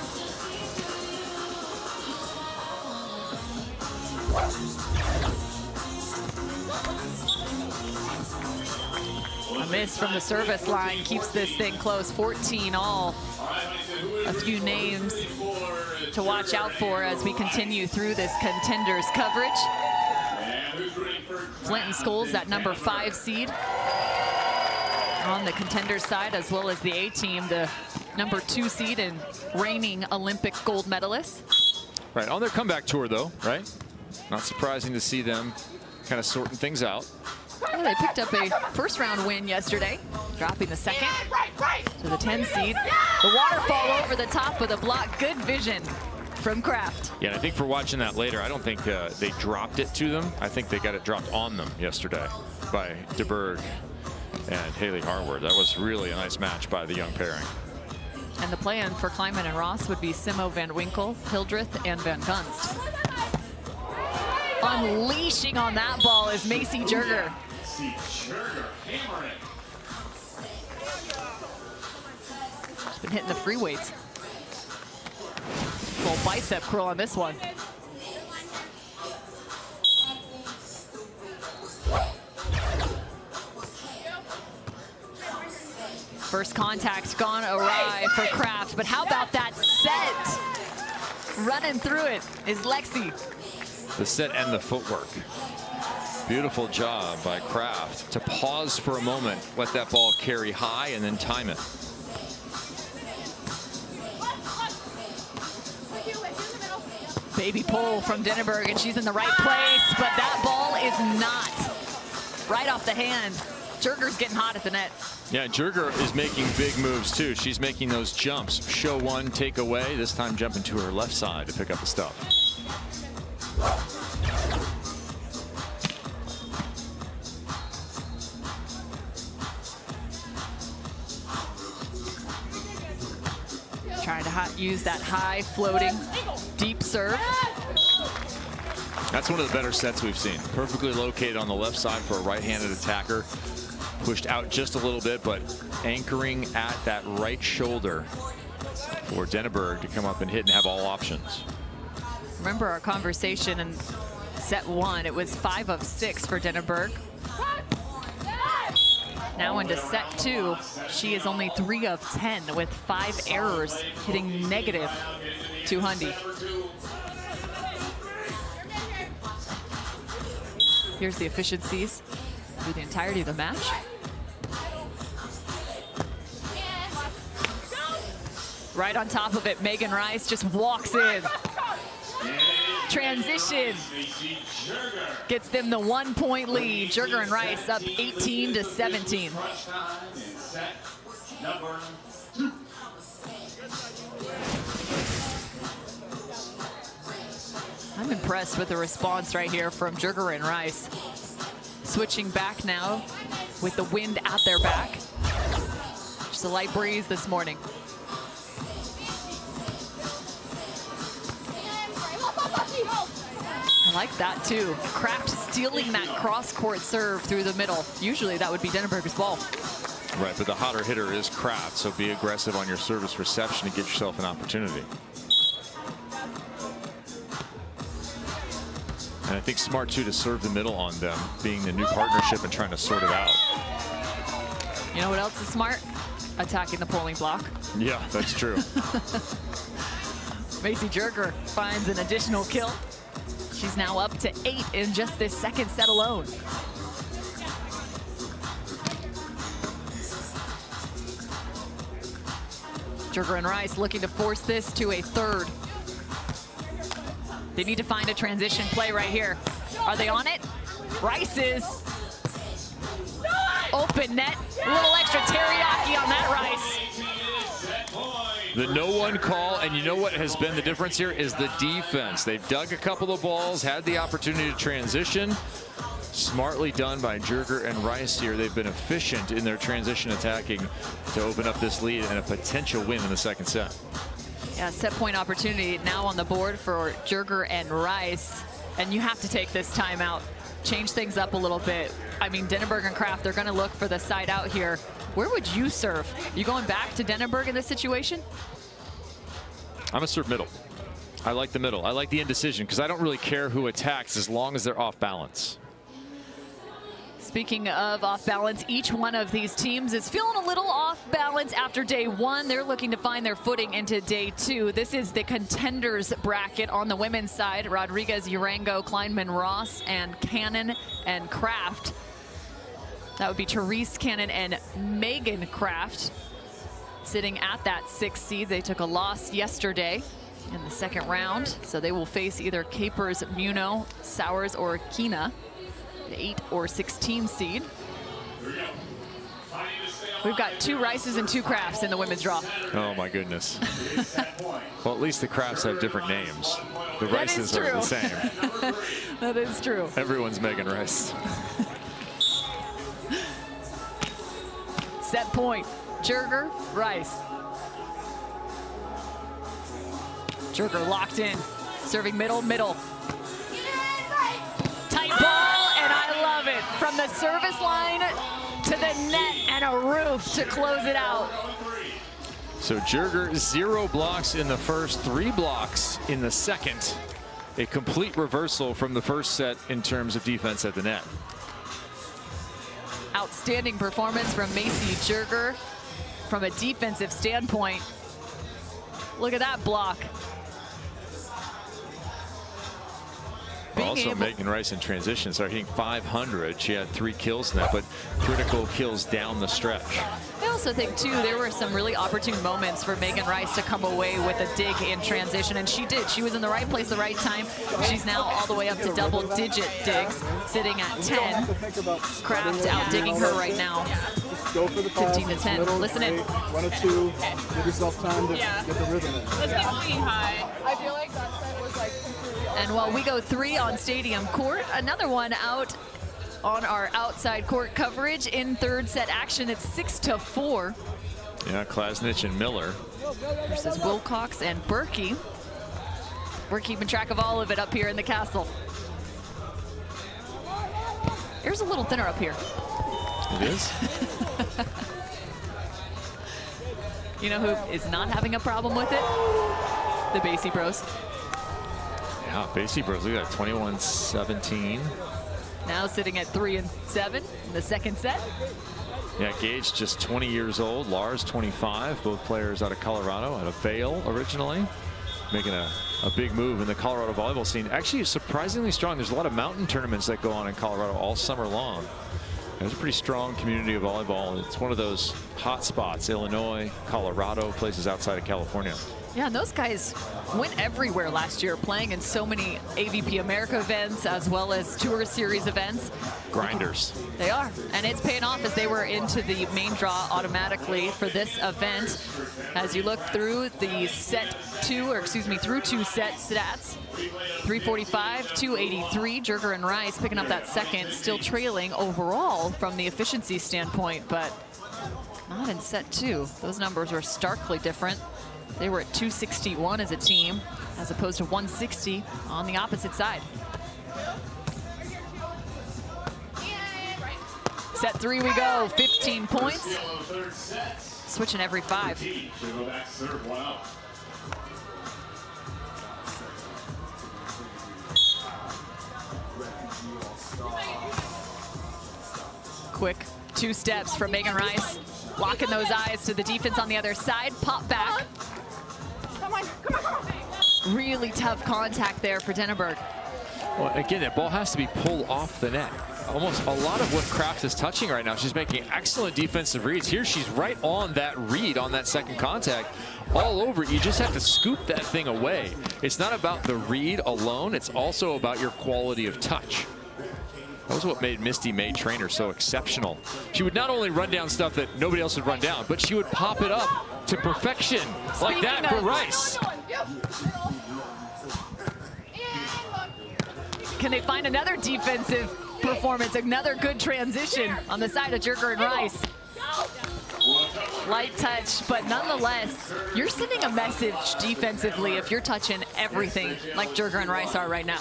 A miss from the service line keeps this thing close. 14 all. A few names to watch out for as we continue through this contenders coverage. Flinton Scholes, that number 5 seed on the contenders side, as well as the A team, the number 2 seed and reigning Olympic gold medalist. Right, on their comeback tour though, right? Not surprising to see them kind of sorting things out. Well, they picked up a first-round win yesterday, dropping the second to the 10 seed. The waterfall over the top with a block. Good vision from Kraft. Yeah, and I think for watching that later, I don't think they dropped it to them. I think they got it dropped on them yesterday by Denaburg and Haley Harward. That was really a nice match by the young pairing. And the plan for Kleiman and Ross would be Simo Van Winkle, Hildreth, and Van Gunst. Unleashing on that ball is Macy Jerger. She's been hitting the free weights. Full bicep curl on this one. First contact gone awry for Kraft, but how about that set? Running through it is Lexi. The set and the footwork. Beautiful job by Kraft to pause for a moment, let that ball carry high, and then time it. Baby pull from Denaburg, and she's in the right place, but that ball is not. Right off the hand. Jerger's getting hot at the net. Yeah, Jerger is making big moves too. She's making those jumps. Show one, take away. This time jumping to her left side to pick up the stuff. Trying to use that high floating deep serve. That's one of the better sets we've seen. Perfectly located on the left side for a right-handed attacker. Pushed out just a little bit, but anchoring at that right shoulder for Denaburg to come up and hit and have all options. Remember our conversation in set 1, it was 5 of 6 for Denaburg. Now into set 2, she is only 3 of 10 with 5 errors, hitting negative to Hundy. Here's the efficiencies through the entirety of the match. Right on top of it, Megan Rice just walks in. Transition gets them the 1-point lead. Jerger and Rice up 18-17. I'm impressed with the response right here from Jerger and Rice. Switching back now with the wind at their back. Just a light breeze this morning. like that too. Kraft stealing that cross-court serve through the middle. Usually that would be Denaburg's ball. Right, but the hotter hitter is Kraft, so be aggressive on your service reception to get yourself an opportunity. And I think smart too to serve the middle on them, being the new partnership and trying to sort it out. You know what else is smart? Attacking the polling block. Yeah, that's true. Macy Jerger finds an additional kill. She's now up to 8 in just this second set alone. Jerger and Rice looking to force this to a third. They need to find a transition play right here. Are they on it? Rice is. Open net. A little extra teriyaki on that, Rice. The no one call, and you know what has been the difference here is the defense. They've dug a couple of balls, had the opportunity to transition. Smartly done by Jerger and Rice here. They've been efficient in their transition attacking to open up this lead and a potential win in the second set. Yeah, set point opportunity now on the board for Jerger and Rice. And you have to take this timeout, change things up a little bit. I mean, Denaburg and Kraft, they're going to look for the side out here. Where would you serve? You going back to Denaburg in this situation? I'm going to serve middle. I like the middle. I like the indecision because I don't really care who attacks as long as they're off balance. Speaking of off balance, each one of these teams is feeling a little off balance after day one. They're looking to find their footing into day two. This is the contenders bracket on the women's side. Rodriguez, Urango, Kleinman, Ross, and Cannon and Kraft. That would be Therese Cannon and Megan Kraft sitting at that 6th seed. They took a loss yesterday in the second round, so they will face either Capers, Muno, Sowers, or Kina. 8 or 16 seed. We've got 2 Rices and 2 Krafts in the women's draw. Oh my goodness. Well, at least the Krafts have different names. The Rices are the same. That is true. Everyone's Megan Rice. Set point, Jerger, Rice. Jerger locked in, serving middle, middle. Tight ball. From the service line to the net and a roof to close it out. So Jerger 0 blocks in the first, 3 blocks in the second. A complete reversal from the first set in terms of defense at the net. Outstanding performance from Macy Jerger from a defensive standpoint. Look at that block. Also, Megan Rice in transition started hitting 500. She had 3 kills in that, but critical kills down the stretch. I also think, too, there were some really opportune moments for Megan Rice to come away with a dig in transition, and she did. She was in the right place, the right time. She's now all the way up to double-digit digs, sitting at 10. Kraft out-digging her right now. Go for the 15 to 10. Listen in. 1 or 2. Give yourself time to get the rhythm in. Let's get pretty high. I feel like that set was like completely off. And while we go 3 on Stadium Court, another one out on our outside court coverage in third set action. It's 6-4. Yeah, Klasnich and Miller. Versus Wilcox and Berkey. We're keeping track of all of it up here in the castle. Air's a little thinner up here. It is? You know who is not having a problem with it? The Basie Bros. Yeah, Basie Bros, look at that, 21-17. Now sitting at 3-7 in the second set. Yeah, Gage just 20 years old, Lars 25, both players out of Colorado, out of Vail originally, making a big move in the Colorado volleyball scene. Actually surprisingly strong. There's a lot of mountain tournaments that go on in Colorado all summer long. There's a pretty strong community of volleyball. It's one of those hot spots, Illinois, Colorado, places outside of California. Yeah, and those guys went everywhere last year, playing in so many AVP America events as well as Tour Series events. Grinders. They are, and it's paying off as they were into the main draw automatically for this event. As you look through the through 2 set stats, 345, 283, Jerger and Rice picking up that second, still trailing overall from the efficiency standpoint, but not in set 2. Those numbers were starkly different. They were at 261 as a team, as opposed to 160 on the opposite side. Set 3 we go, 15 points. Switching every 5. Quick 2 steps from Megan Rice. Locking those eyes to the defense on the other side. Pop back. Come on, come on, come on. Really tough contact there for Denaburg. Well, again, that ball has to be pulled off the net. Almost a lot of what Kraft is touching right now. She's making excellent defensive reads. Here she's right on that read on that second contact. All over it. You just have to scoop that thing away. It's not about the read alone. It's also about your quality of touch. That was what made Misty May Trainer so exceptional. She would not only run down stuff that nobody else would run down, but she would pop it up to perfection like that for Rice. Can they find another defensive performance, another good transition on the side of Jerger and Rice? Light touch, but nonetheless, you're sending a message defensively if you're touching everything like Jerger and Rice are right now.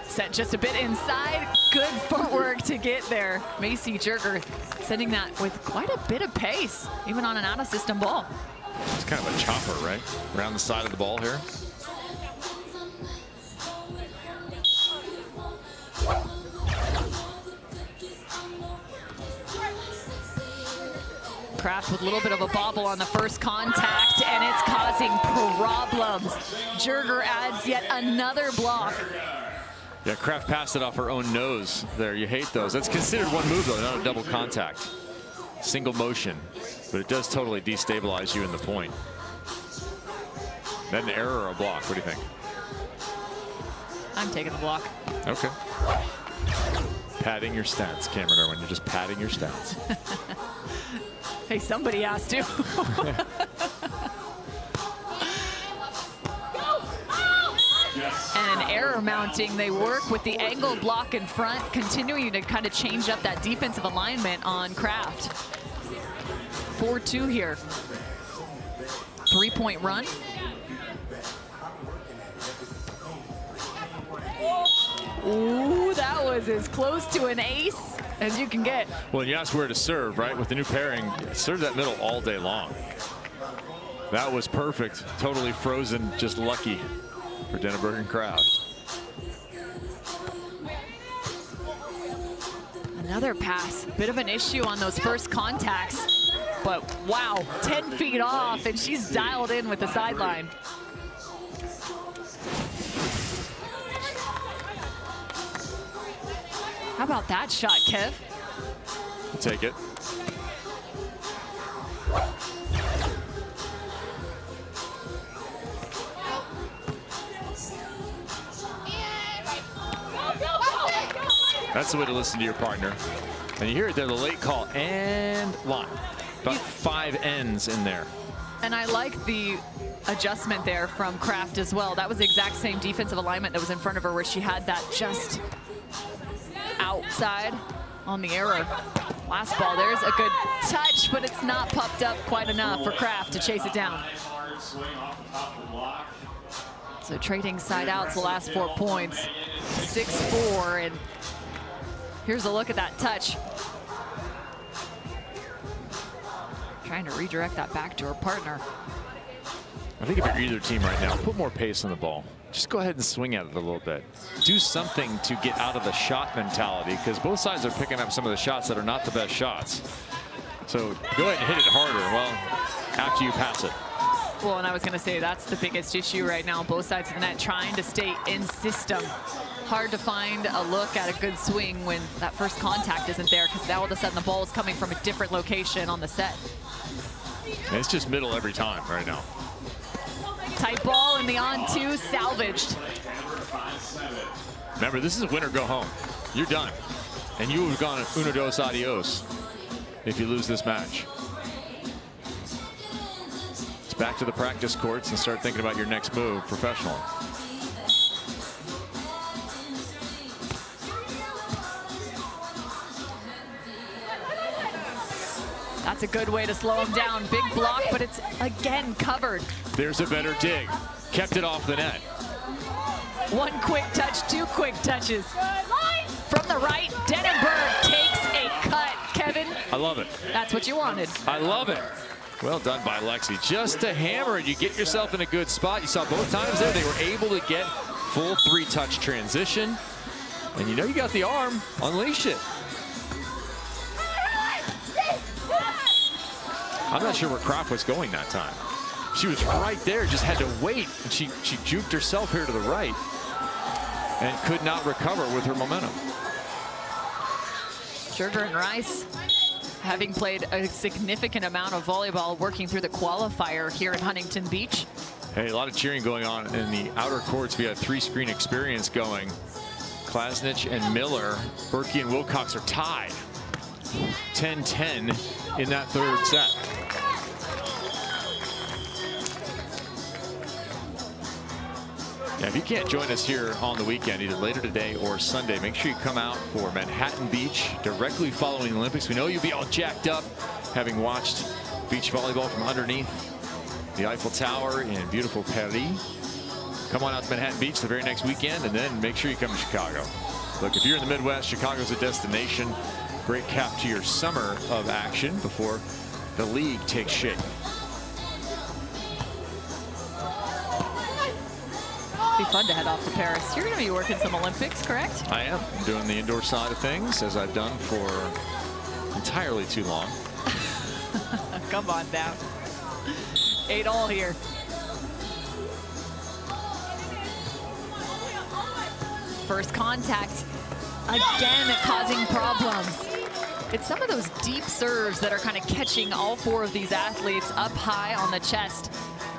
Set just a bit inside. Good footwork to get there. Macy Jerger sending that with quite a bit of pace, even on an out-of-system ball. It's kind of a chopper, right? Around the side of the ball here. Kraft with a little bit of a bobble on the first contact, and it's causing problems. Jerger adds yet another block. Yeah, Kraft passed it off her own nose there. You hate those. That's considered one move, though, not a double contact. Single motion, but it does totally destabilize you in the point. That an error or a block? What do you think? I'm taking the block. Okay. Padding your stats, Cameron Irwin. You're just padding your stats. Hey, somebody has to. And an error mounting. They work with the angle block in front, continuing to kind of change up that defensive alignment on Kraft. 4-2 here. 3-point run. Ooh, that was as close to an ace as you can get. Well, you asked where to serve, right? With the new pairing, serve that middle all day long. That was perfect. Totally frozen, just lucky for Denaburg and Kraft. Another pass, bit of an issue on those first contacts, but wow, 10 feet off, and she's dialed in with the sideline. How about that shot, Kev? I'll take it. That's the way to listen to your partner. And you hear it there, the late call and line. About 5 ends in there. And I like the adjustment there from Kraft as well. That was the exact same defensive alignment that was in front of her where she had that just outside on the error. Last ball, there's a good touch, but it's not popped up quite enough for Kraft to chase it down. So trading side outs the last 4 points. 6-4, and here's a look at that touch. Trying to redirect that back to her partner. I think if you're either team right now, put more pace on the ball. Just go ahead and swing at it a little bit. Do something to get out of the shot mentality, because both sides are picking up some of the shots that are not the best shots. So go ahead and hit it harder, well, after you pass it. Well, and I was going to say that's the biggest issue right now, both sides of the net, trying to stay in system. Hard to find a look at a good swing when that first contact isn't there, because now all of a sudden the ball is coming from a different location on the set. And it's just middle every time right now. Tight ball in the on-two, salvaged. Remember, this is win or go home. You're done. And you would have gone uno dos adios if you lose this match. It's back to the practice courts and start thinking about your next move professionally. That's a good way to slow him down. Big block, but it's again covered. There's a better dig. Kept it off the net. One quick touch, two quick touches. From the right, Denaburg takes a cut. Kevin, I love it. that's what you wanted. I love it. Well done by Lexi. Just to hammer it, you get yourself in a good spot. You saw both times there, they were able to get full 3-touch transition. And you know you got the arm. Unleash it. I'm not sure where Kraft was going that time. She was right there, just had to wait. And she juked herself here to the right and could not recover with her momentum. Jerger and Rice, having played a significant amount of volleyball, working through the qualifier here at Huntington Beach. Hey, a lot of cheering going on in the outer courts. We have 3-screen experience going. Klasnich and Miller, Berkey and Wilcox are tied. 10-10 in that third set. Now, if you can't join us here on the weekend, either later today or Sunday, make sure you come out for Manhattan Beach directly following the Olympics. We know you'll be all jacked up having watched beach volleyball from underneath the Eiffel Tower in beautiful Paris. Come on out to Manhattan Beach the very next weekend, and then make sure you come to Chicago. Look, if you're in the Midwest, Chicago's a destination. Great cap to your summer of action before the league takes shape. Be fun to head off to Paris. You're going to be working some Olympics, correct? I am. I'm doing the indoor side of things, as I've done for entirely too long. Come on down. 8-all here. First contact, again causing problems. It's some of those deep serves that are kind of catching all 4 of these athletes up high on the chest,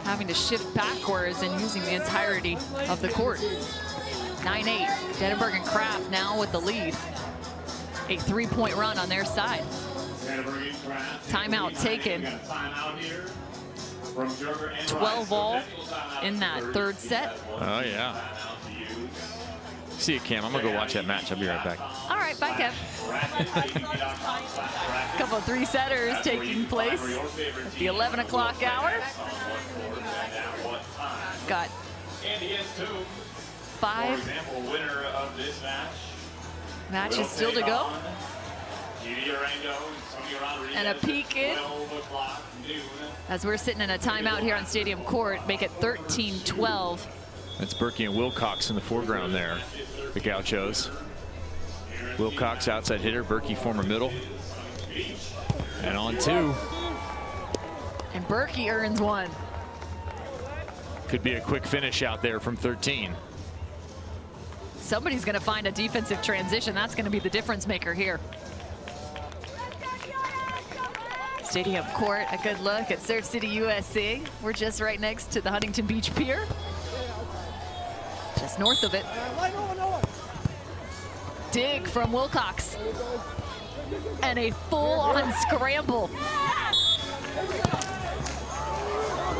having to shift backwards and using the entirety of the court. 9-8, Denaburg and Kraft now with the lead. A 3-point run on their side. Timeout taken. 12-all in that third set. Oh, yeah. See you, Cam. I'm going to go watch that match. I'll be right back. All right, bye, Kev. Couple of 3-setters taking place at the 11 o'clock hour. Got 5 matches still to go. And a peek in as we're sitting in a timeout here on Stadium Court. Make it 13-12. That's Berkey and Wilcox in the foreground there. The Gauchos. Wilcox outside hitter, Berkey former middle. And on 2. And Berkey earns 1. Could be a quick finish out there from 13. Somebody's going to find a defensive transition. That's going to be the difference maker here. Stadium Court, a good look at Surf City, USA. We're just right next to the Huntington Beach Pier. Just north of it. Dig from Wilcox. And a full-on scramble.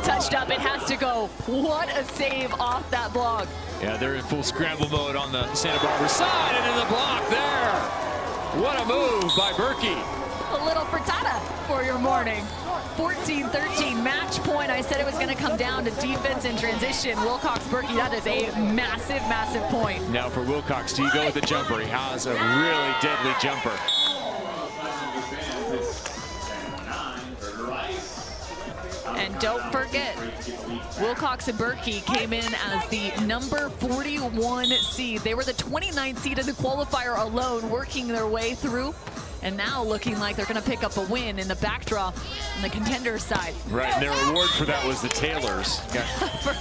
Touched up, it has to go. What a save off that block. Yeah, they're in full scramble mode on the Santa Barbara side, and in the block there. What a move by Berkey. A little frittata for your morning. 14-13 match point. I said it was going to come down to defense and transition. Wilcox Berkey, that is a massive, massive point. Now for Wilcox, do you go with the jumper? He has a really deadly jumper. And don't forget, Wilcox and Berkey came in as the number 41 seed. They were the 29th seed in the qualifier alone, working their way through. And now looking like they're going to pick up a win in the backdraw on the contender side. Right, and their reward for that was the Taylors. Got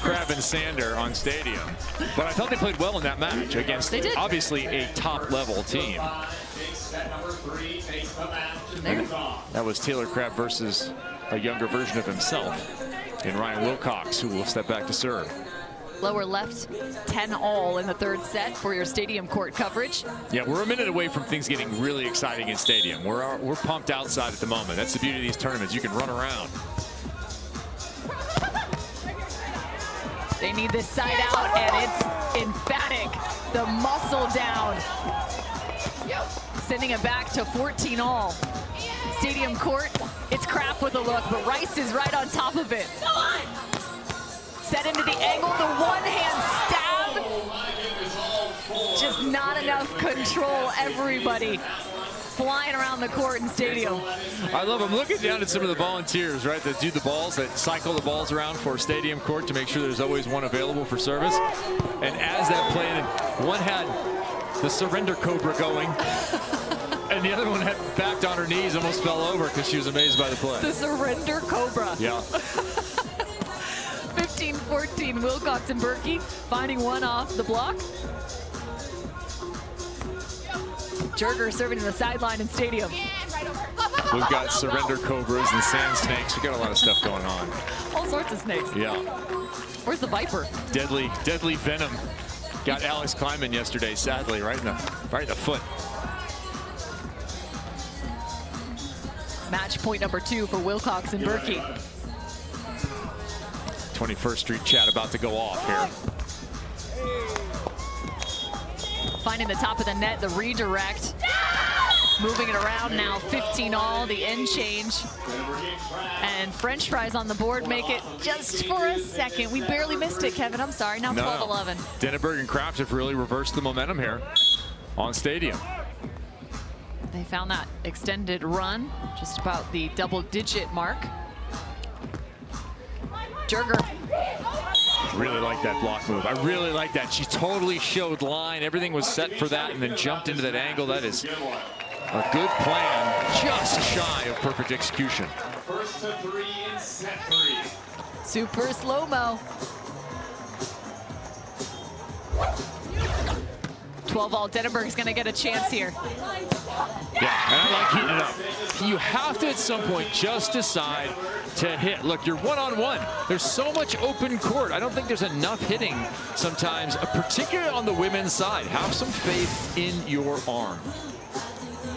Crab and Sander on Stadium. But I thought they played well in that match against obviously a top-level team. That was Taylor Crab versus a younger version of himself in Ryan Wilcox, who will step back to serve. Lower left, 10-all in the third set for your Stadium Court coverage. Yeah, we're a minute away from things getting really exciting in Stadium. We're pumped outside at the moment. That's the beauty of these tournaments. You can run around. They need this side out, and it's emphatic. The muscle down. Sending it back to 14-all. Stadium Court in It's Kraft with a look, but Rice is right on top of it. Set into the angle, the one-hand stab. Just not enough control, everybody flying around the court and stadium. I love them. Looking down at some of the volunteers, right, that do the balls, that cycle the balls around for stadium court to make sure there's always one available for service. And as that play, one had the surrender cobra going, and the other one had backed on her knees, almost fell over because she was amazed by the play. The surrender cobra. Yeah. 15-14, Wilcox and Berkey finding one off the block. Jerger serving to the sideline in stadium. We've got surrender cobras and sand snakes. We've got a lot of stuff going on. All sorts of snakes. Yeah. Where's the viper? Deadly venom. Got Alex Kleiman yesterday, sadly, right in the foot. Match point number 2 for Wilcox and Berkey. 21st Street chat about to go off here. Finding the top of the net, the redirect. Moving it around now, 15 all, the end change. And French fries on the board make it just for a second. We barely missed it, Kevin. I'm sorry, now 12-11. Denaburg and Kraft have really reversed the momentum here on stadium. They found that extended run, just about the double-digit mark. Jerger. Really like that block move. I really like that. She totally showed line. Everything was set for that and then jumped into that angle. That is a good plan, just shy of perfect execution. First to 3 in set 3. Super slow-mo. 12 all, Denaburg is going to get a chance here. Yeah, and I like heating it up. You have to, at some point, just decide to hit. Look, you're one-on-one. There's so much open court. I don't think there's enough hitting sometimes, particularly on the women's side. Have some faith in your arm.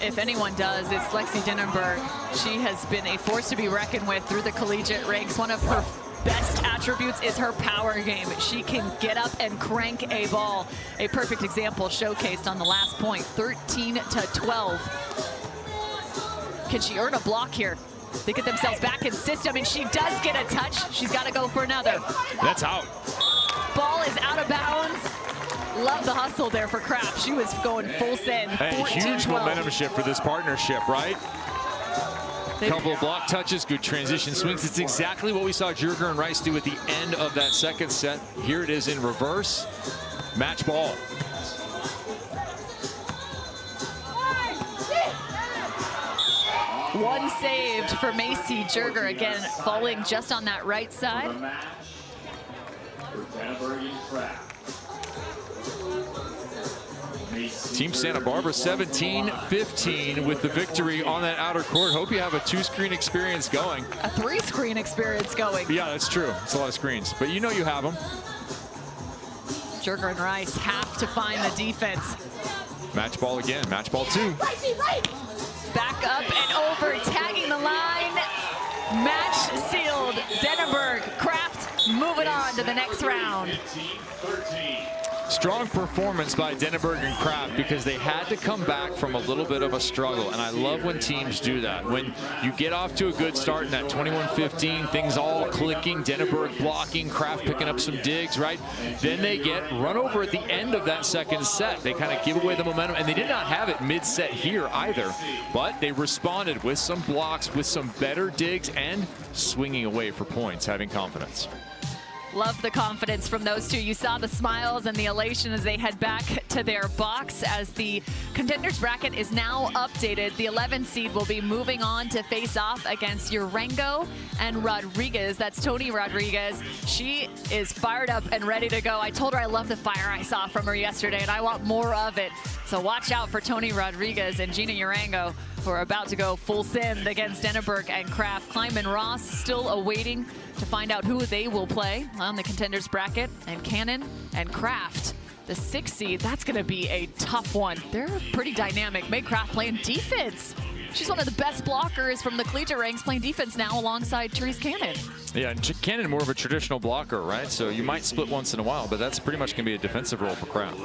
If anyone does, it's Lexi Denaburg. She has been a force to be reckoned with through the collegiate ranks. One of her best attributes is her power game. She can get up and crank a ball. A perfect example showcased on the last point, 13-12. Can she earn a block here? They get themselves back in system, and she does get a touch. She's got to go for another. That's out. Ball is out of bounds. Love the hustle there for Kraft. She was going full send. Hey, huge momentum shift for this partnership, right? Couple of block touches, good transition swings. It's exactly what we saw Jerger and Rice do at the end of that second set. Here it is in reverse. Match ball. One saved for Macy Jerger, again falling just on that right side. Team Santa Barbara 17-15 with the victory on that outer court. Hope you have a 2-screen experience going. A 3-screen experience going. Yeah, that's true. It's a lot of screens, but you know you have them. Jerger and Rice have to find the defense. Match ball again, match ball 2. Back up and over, tagging the line. Match sealed. Denaburg, Kraft moving on to the next round. Strong performance by Denaburg and Kraft because they had to come back from a little bit of a struggle, and I love when teams do that. When you get off to a good start in that 21-15, things all clicking, Denaburg blocking, Kraft picking up some digs, right? Then they get run over at the end of that second set. They kind of give away the momentum, and they did not have it mid-set here either, but they responded with some blocks, with some better digs, and swinging away for points, having confidence. Love the confidence from those two. You saw the smiles and the elation as they head back to their box as the contenders bracket is now updated. The 11 seed will be moving on to face off against Urango and Rodriguez. That's Tony Rodriguez. She is fired up and ready to go. I told her I love the fire I saw from her yesterday, and I want more of it. So watch out for Tony Rodriguez and Gina Urango, who are about to go full send against Denaburg and Kraft. Kleiman Ross still awaiting to find out who they will play on the contenders bracket. And Cannon and Kraft, the 6th seed, that's going to be a tough one. They're pretty dynamic. Meg Kraft playing defense. She's one of the best blockers from the collegiate ranks, playing defense now alongside Therese Cannon. Yeah, and Cannon more of a traditional blocker, right? So you might split once in a while, but that's pretty much going to be a defensive role for Kraft.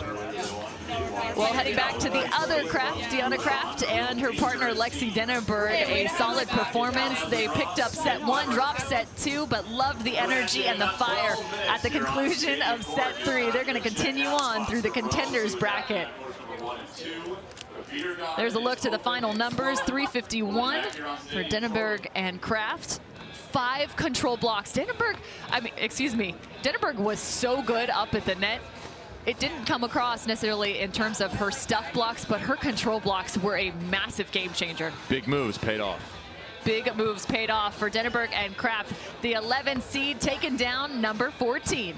Well, heading back to the other Kraft, Deanna Kraft and her partner Lexi Denaburg, a solid performance. They picked up set 1, dropped set 2, but loved the energy and the fire at the conclusion of set 3. They're going to continue on through the contenders bracket. There's a look to the final numbers. 351 for Denaburg and Kraft. 5 control blocks. Denaburg was so good up at the net. It didn't come across necessarily in terms of her stuff blocks, but her control blocks were a massive game changer. Big moves paid off. Big moves paid off for Denaburg and Kraft. The 11 seed taken down number 14.